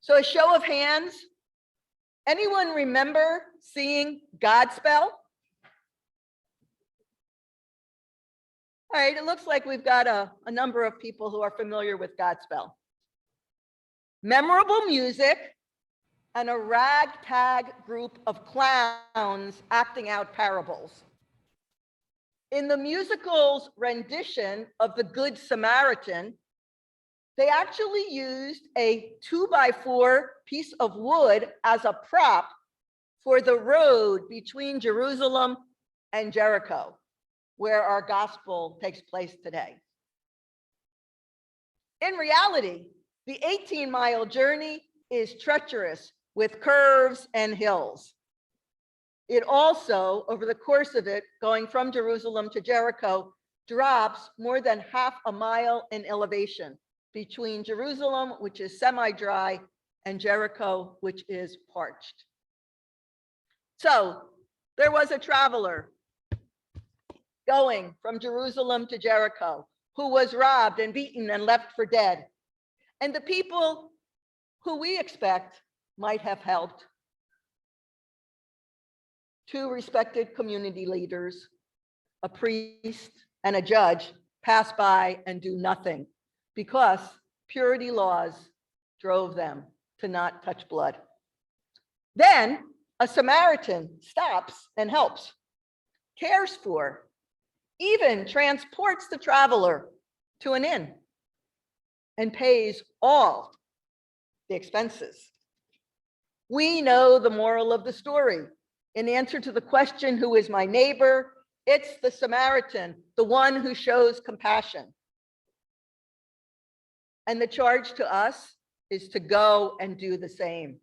So a show of hands, anyone remember seeing Godspell? All right, it looks like we've got a number of people who are familiar with Godspell. Memorable music and a ragtag group of clowns acting out parables. In the musical's rendition of The Good Samaritan, they actually used a 2x4 piece of wood as a prop for the road between Jerusalem and Jericho, where our gospel takes place today. In reality, the 18-mile journey is treacherous with curves and hills. It also, over the course of it, going from Jerusalem to Jericho, drops more than half a mile in elevation between Jerusalem, which is semi-dry, and Jericho, which is parched. So there was a traveler going from Jerusalem to Jericho who was robbed and beaten and left for dead. And the people who we expect might have helped, two respected community leaders, a priest and a judge, pass by and do nothing because purity laws drove them to not touch blood. Then a Samaritan stops and helps, cares for, even transports the traveler to an inn and pays all the expenses. We know the moral of the story. In answer to the question, who is my neighbor? It's the Samaritan, the one who shows compassion. And the charge to us is to go and do the same.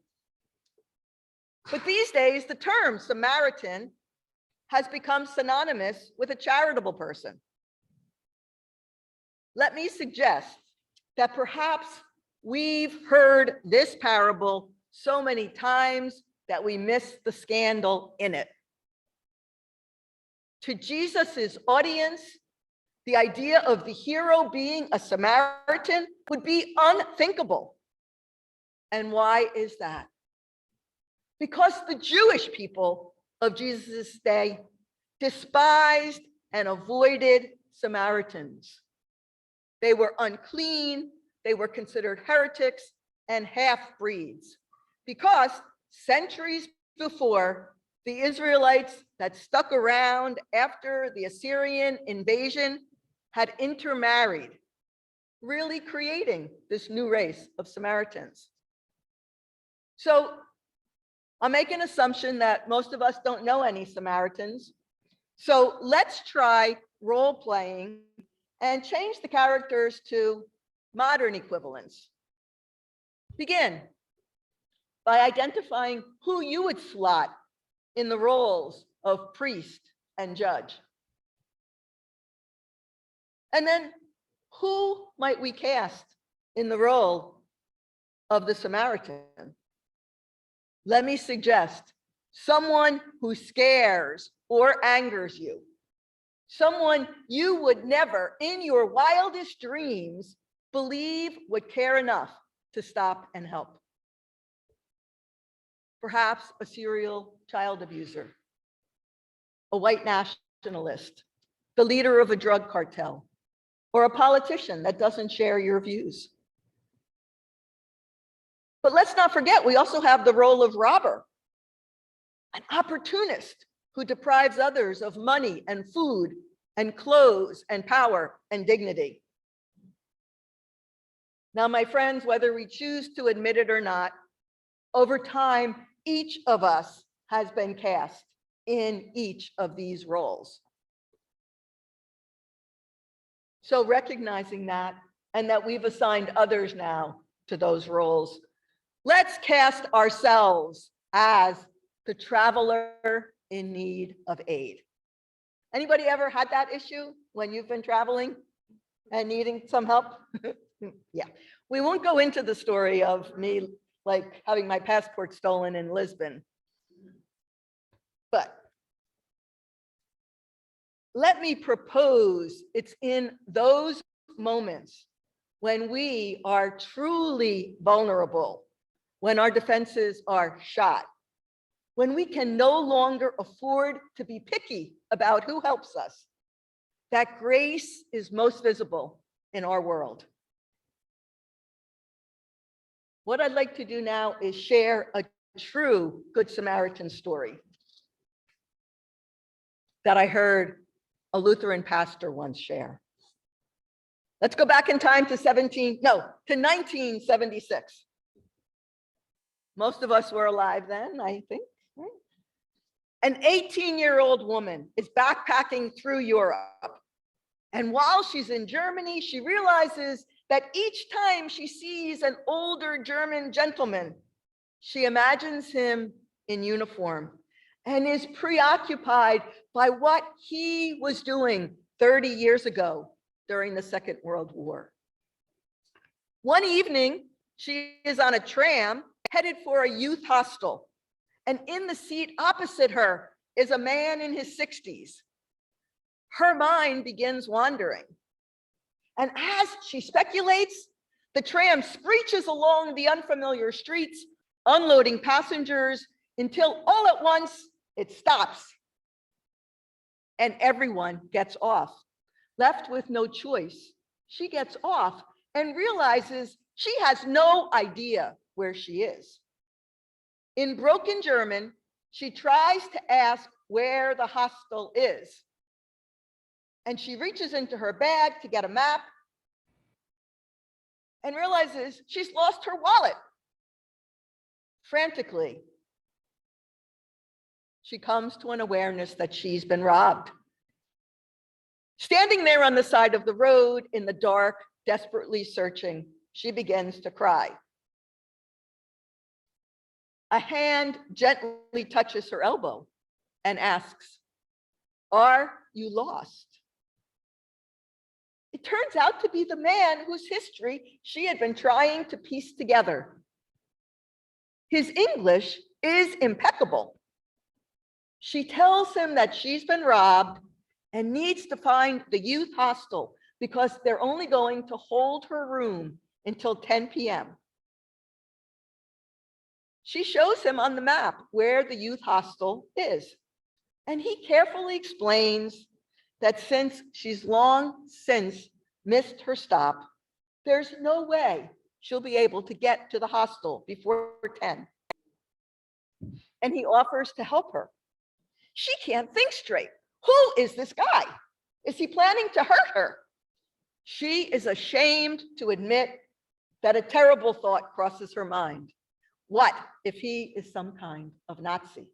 But these days, the term Samaritan has become synonymous with a charitable person. Let me suggest that perhaps we've heard this parable so many times that we miss the scandal in it. To Jesus's audience, the idea of the hero being a Samaritan would be unthinkable. And why is that? Because the Jewish people of Jesus' day despised and avoided Samaritans. They were unclean, they were considered heretics and half-breeds, because centuries before, the Israelites that stuck around after the Assyrian invasion had intermarried, really creating this new race of Samaritans. So I'll make an assumption that most of us don't know any Samaritans. So let's try role playing and change the characters to modern equivalents. Begin by identifying who you would slot in the roles of priest and judge. And then who might we cast in the role of the Samaritan? Let me suggest someone who scares or angers you, someone you would never in your wildest dreams believe would care enough to stop and help. Perhaps a serial child abuser, a white nationalist, the leader of a drug cartel, or a politician that doesn't share your views. But let's not forget, we also have the role of robber, an opportunist who deprives others of money and food and clothes and power and dignity. Now, my friends, whether we choose to admit it or not, over time, each of us has been cast in each of these roles. So recognizing that, and that we've assigned others now to those roles, let's cast ourselves as the traveler in need of aid. Anybody ever had that issue when you've been traveling and needing some help? Yeah, we won't go into the story of me like having my passport stolen in Lisbon. But let me propose it's in those moments when we are truly vulnerable, when our defenses are shot, when we can no longer afford to be picky about who helps us, that grace is most visible in our world. What I'd like to do now is share a true Good Samaritan story that I heard a Lutheran pastor once share. Let's go back in time to 1976. Most of us were alive then, I think. Right? An 18-year-old woman is backpacking through Europe. And while she's in Germany, she realizes that each time she sees an older German gentleman, she imagines him in uniform and is preoccupied by what he was doing 30 years ago during the Second World War. One evening, she is on a tram headed for a youth hostel, and in the seat opposite her is a man in his 60s. Her mind begins wandering. And as she speculates, the tram screeches along the unfamiliar streets, unloading passengers until all at once it stops. And everyone gets off. Left with no choice, she gets off and realizes she has no idea where she is. In broken German, she tries to ask where the hostel is. And she reaches into her bag to get a map and realizes she's lost her wallet. Frantically, she comes to an awareness that she's been robbed. Standing there on the side of the road in the dark, desperately searching, she begins to cry. A hand gently touches her elbow and asks, "Are you lost?" It turns out to be the man whose history she had been trying to piece together. His English is impeccable. She tells him that she's been robbed and needs to find the youth hostel because they're only going to hold her room until 10 p.m. She shows him on the map where the youth hostel is, and he carefully explains that since she's long since missed her stop, there's no way she'll be able to get to the hostel before 10. And he offers to help her. She can't think straight. Who is this guy? Is he planning to hurt her? She is ashamed to admit that a terrible thought crosses her mind. What if he is some kind of Nazi?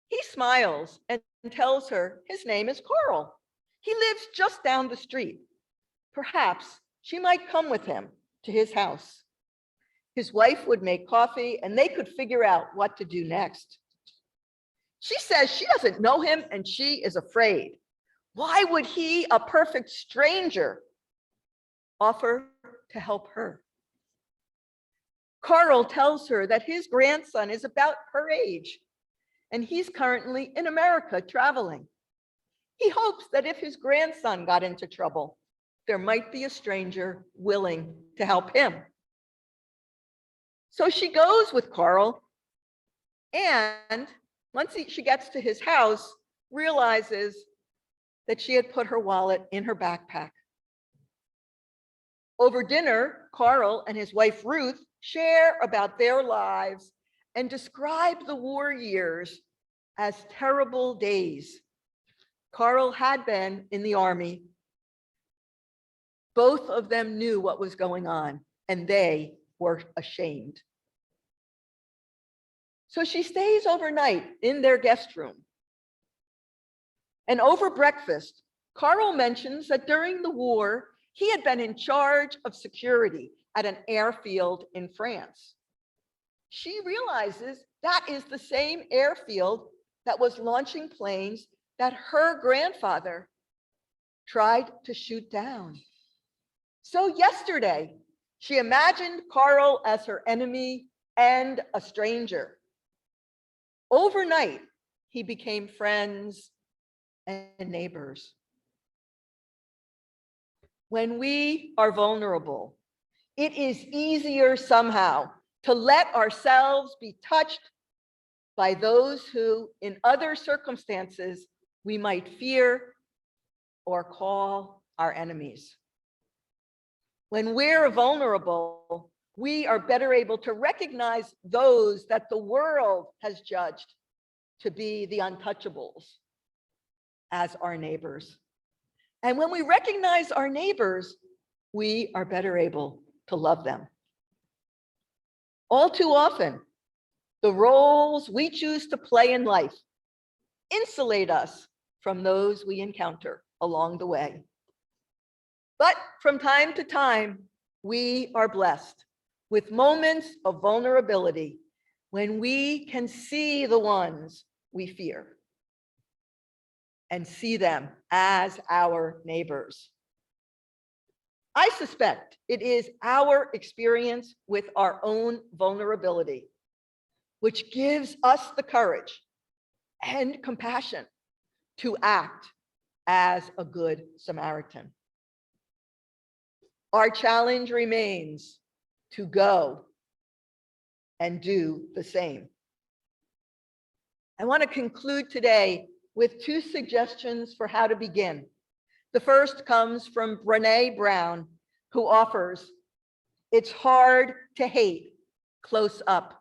He smiles and tells her his name is Carl. He lives just down the street. Perhaps she might come with him to his house. His wife would make coffee and they could figure out what to do next. She says she doesn't know him and she is afraid. Why would he, a perfect stranger, offer to help her? Carl tells her that his grandson is about her age and he's currently in America traveling. He hopes that if his grandson got into trouble, there might be a stranger willing to help him. So she goes with Carl, and once she gets to his house, realizes that she had put her wallet in her backpack. Over dinner, Carl and his wife Ruth share about their lives and describe the war years as terrible days. Carl had been in the army. Both of them knew what was going on, and they were ashamed. So she stays overnight in their guest room. And over breakfast, Carl mentions that during the war, he had been in charge of security at an airfield in France. She realizes that is the same airfield that was launching planes that her grandfather tried to shoot down. So yesterday, she imagined Carl as her enemy and a stranger. Overnight, he became friends and neighbors. When we are vulnerable, it is easier somehow to let ourselves be touched by those who, in other circumstances, we might fear or call our enemies. When we're vulnerable, we are better able to recognize those that the world has judged to be the untouchables as our neighbors. And when we recognize our neighbors, we are better able to love them. All too often, the roles we choose to play in life insulate us from those we encounter along the way. But from time to time, we are blessed with moments of vulnerability when we can see the ones we fear and see them as our neighbors. I suspect it is our experience with our own vulnerability which gives us the courage and compassion to act as a good Samaritan. Our challenge remains to go and do the same. I want to conclude today with two suggestions for how to begin. The first comes from Brené Brown, who offers, "It's hard to hate close up.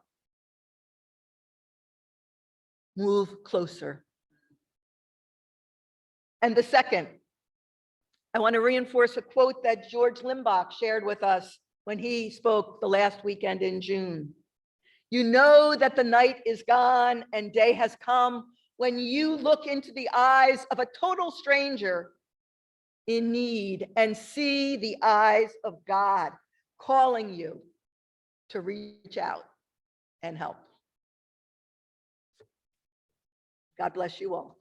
Move closer." And the second, I want to reinforce a quote that George Limbach shared with us when he spoke the last weekend in June. "You know that the night is gone and day has come when you look into the eyes of a total stranger in need and see the eyes of God calling you to reach out and help." God bless you all.